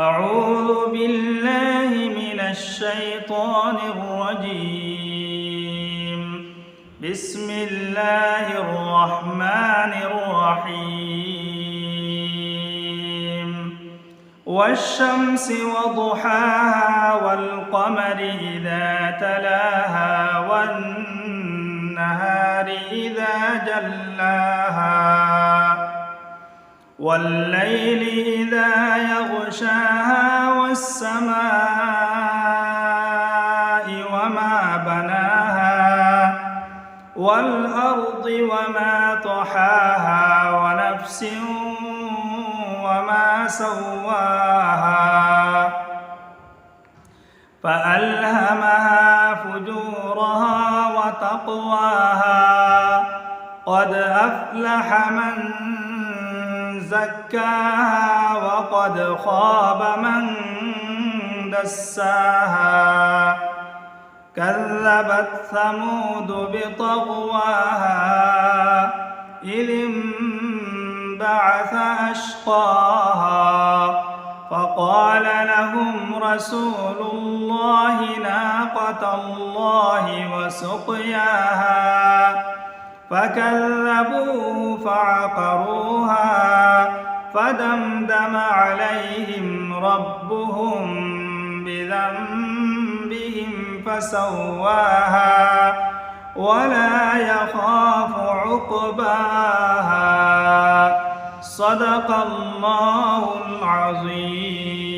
أعوذ بالله من الشيطان الرجيم. بسم الله الرحمن الرحيم. والشمس وضحاها والقمر إذا تلاها والنهار إذا جلاها والليل إذا يغشاها والسماء وما بناها والأرض وما طحاها ونفس وما سواها فألهمها فجورها وتقواها قد أفلح من زكاها وقد خاب من دساها كذبت ثمود بطغواها إذ انبعث أشقاها فقال لهم رسول الله ناقة الله وسقياها فكذبوه فعقروها فدمدم عليهم ربهم بذنبهم فسواها ولا يخاف عقباها. صدق الله العظيم.